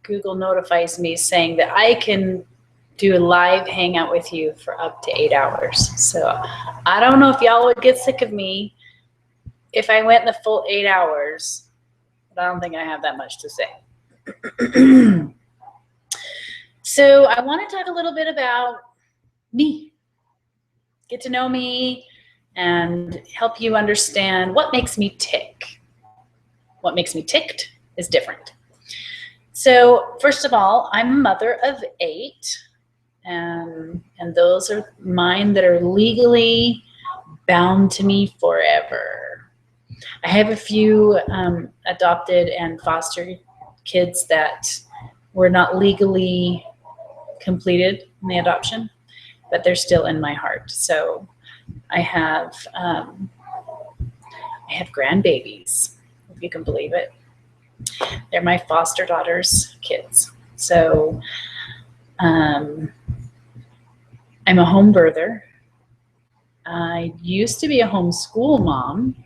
Google notifies me saying that I can do a live hangout with you for up to 8 hours. So I don't know if y'all would get sick of me if I went the full 8 hours, but I don't think I have that much to say. So I want to talk a little bit about me. Get to know me and help you understand what makes me tick. What makes me ticked is different. So first of all, I'm a mother of 8, and those are mine that are legally bound to me forever. I have a few adopted and foster kids that were not legally completed in the adoption, but they're still in my heart. So I have grandbabies, if you can believe it. They're my foster daughter's kids. So I'm a home birther. I used to be a homeschool mom.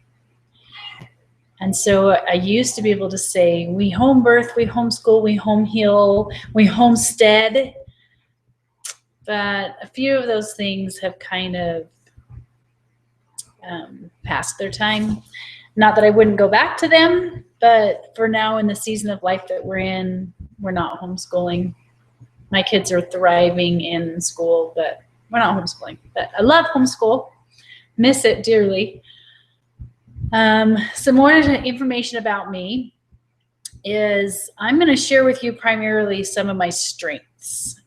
And so I used to be able to say, we home birth, we homeschool, we home heal, we homestead. But a few of those things have kind of past their time. Not that I wouldn't go back to them, but for now in the season of life that we're in, we're not homeschooling. My kids are thriving in school, but we're not homeschooling. But I love homeschool, miss it dearly. Some more information about me is I'm going to share with you primarily some of my strengths.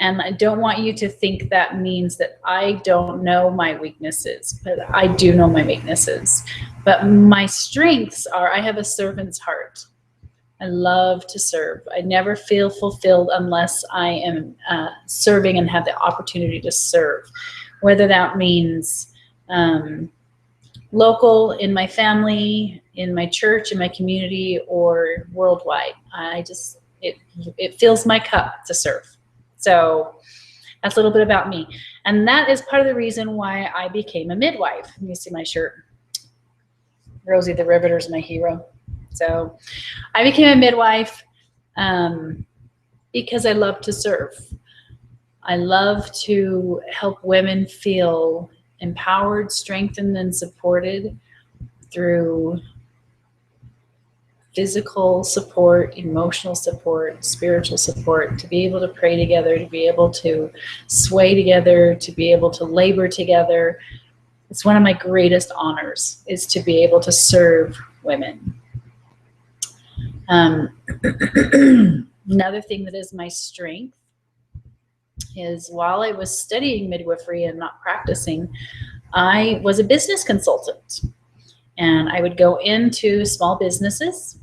And I don't want you to think that means that I don't know my weaknesses, but I do know my weaknesses. But my strengths are I have a servant's heart. I love to serve. I never feel fulfilled unless I am serving and have the opportunity to serve, whether that means local, in my family, in my church, in my community, or worldwide. It fills my cup to serve. So that's a little bit about me. And that is part of the reason why I became a midwife. Let me see my shirt. Rosie the Riveter is my hero. So I became a midwife because I love to serve. I love to help women feel empowered, strengthened, and supported through physical support, emotional support, spiritual support, to be able to pray together, to be able to sway together, to be able to labor together. It's one of my greatest honors, is to be able to serve women. Another thing that is my strength is while I was studying midwifery and not practicing, I was a business consultant. And I would go into small businesses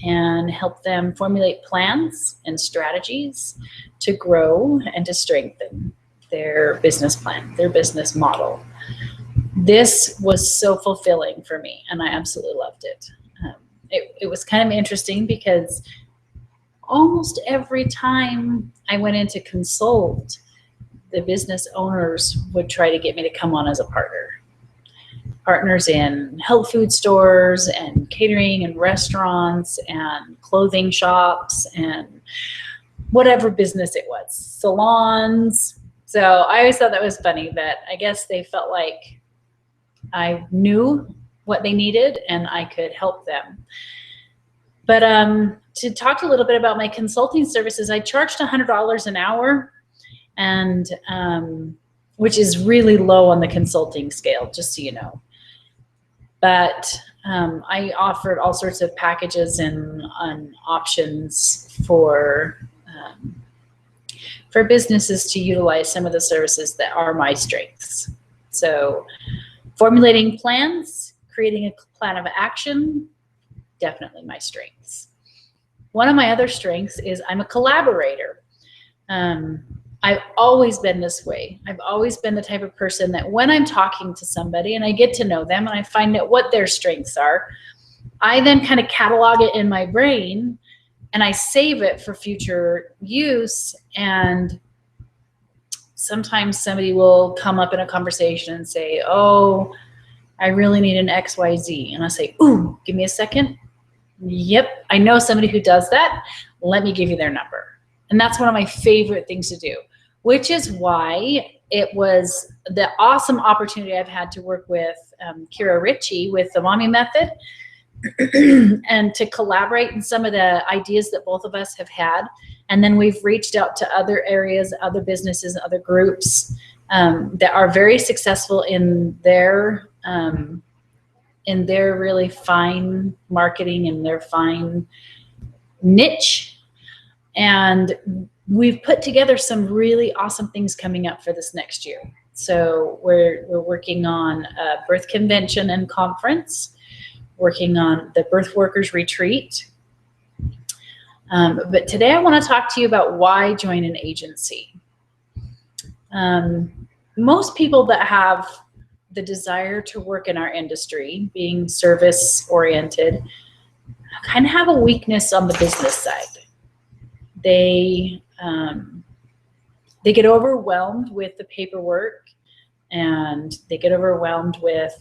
and help them formulate plans and strategies to grow and to strengthen their business plan, their business model. This was so fulfilling for me, and I absolutely loved it. It was kind of interesting because almost every time I went in to consult, the business owners would try to get me to come on as a partner. Partners in health food stores and catering and restaurants and clothing shops and whatever business it was, salons. So I always thought that was funny, that I guess they felt like I knew what they needed and I could help them. But to talk a little bit about my consulting services, I charged $100 an hour, and which is really low on the consulting scale, just so you know. But I offered all sorts of packages and options for businesses to utilize some of the services that are my strengths. So formulating plans, creating a plan of action, definitely my strengths. One of my other strengths is I'm a collaborator. I've always been this way. I've always been the type of person that when I'm talking to somebody and I get to know them and I find out what their strengths are, I then kind of catalog it in my brain and I save it for future use. And sometimes somebody will come up in a conversation and say, oh, I really need an XYZ. And I say, ooh, give me a second. Yep, I know somebody who does that. Let me give you their number. And that's one of my favorite things to do, which is why it was the awesome opportunity I've had to work with Kira Ritchie with the Mommy Method and to collaborate in some of the ideas that both of us have had. And then we've reached out to other areas, other businesses, other groups that are very successful in their really fine marketing and their fine niche. And we've put together some really awesome things coming up for this next year. So we're working on a birth convention and conference, working on the birth workers retreat. But today I want to talk to you about why join an agency. Most people that have the desire to work in our industry, being service oriented, kind of have a weakness on the business side. They get overwhelmed with the paperwork, and they get overwhelmed with,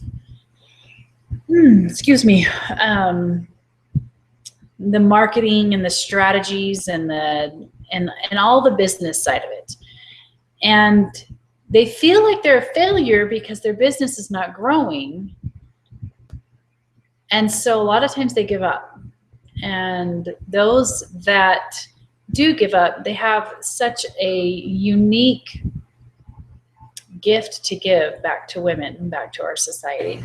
the marketing and the strategies and all the business side of it. And they feel like they're a failure because their business is not growing. And so a lot of times they give up. And those that do give up, they have such a unique gift to give back to women and back to our society.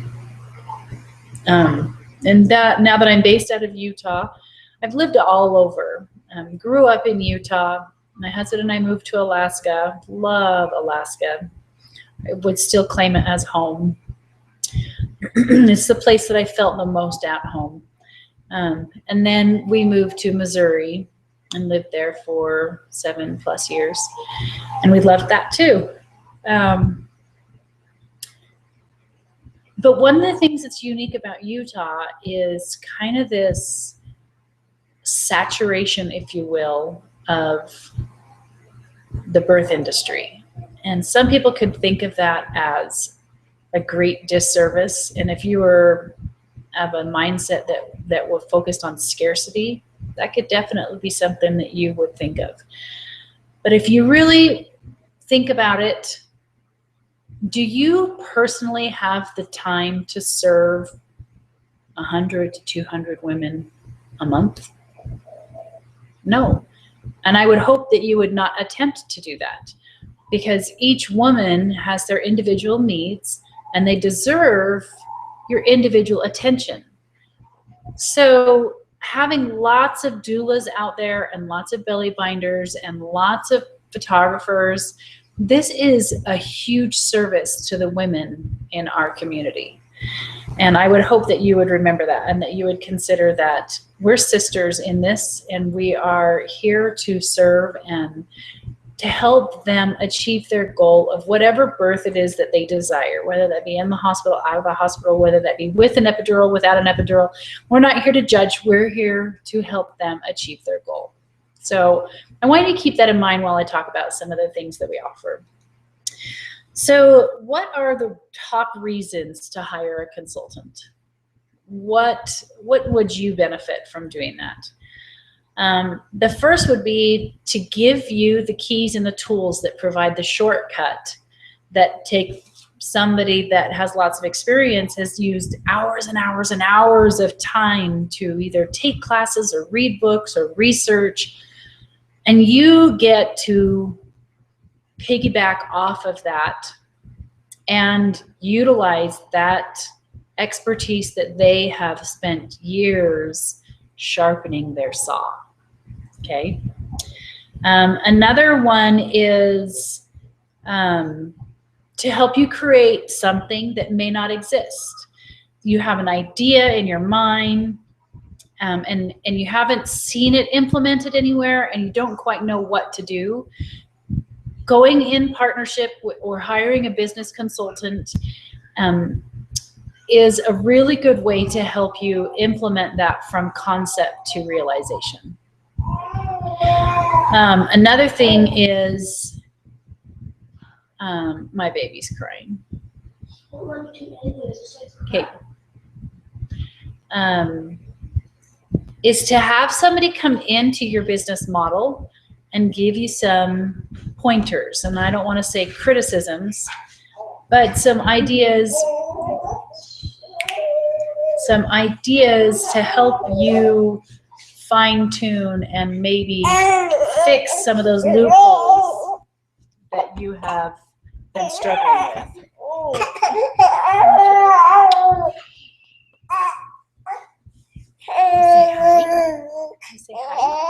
And that now that I'm based out of Utah, I've lived all over. Grew up in Utah. My husband and I moved to Alaska. Love Alaska. I would still claim it as home. It's the place that I felt the most at home. And then we moved to Missouri and lived there for 7+ years. And we loved that too. But one of the things that's unique about Utah is kind of this saturation, if you will, of the birth industry. And some people could think of that as a great disservice. And if you were of a mindset that were focused on scarcity, that could definitely be something that you would think of. But if you really think about it, do you personally have the time to serve 100 to 200 women a month? No. And I would hope that you would not attempt to do that, because each woman has their individual needs and they deserve your individual attention. So having lots of doulas out there and lots of belly binders and lots of photographers, this is a huge service to the women in our community. And I would hope that you would remember that and that you would consider that we're sisters in this, and we are here to serve and to help them achieve their goal of whatever birth it is that they desire, whether that be in the hospital, out of the hospital, whether that be with an epidural, without an epidural. We're not here to judge. We're here to help them achieve their goal. So I want you to keep that in mind while I talk about some of the things that we offer. So what are the top reasons to hire a consultant? What would you benefit from doing that? The first would be to give you the keys and the tools that provide the shortcut that take somebody that has lots of experience, has used hours and hours and hours of time to either take classes or read books or research, and you get to piggyback off of that and utilize that expertise that they have spent years sharpening their saw. Okay. Another one is to help you create something that may not exist. You have an idea in your mind, and you haven't seen it implemented anywhere, and you don't quite know what to do. Going in partnership or hiring a business consultant is a really good way to help you implement that from concept to realization. Another thing is, my baby's crying. Okay. is to have somebody come into your business model and give you some pointers. And I don't want to say criticisms, but some ideas to help you fine tune and maybe fix some of those loopholes that you have been struggling with. Say hi.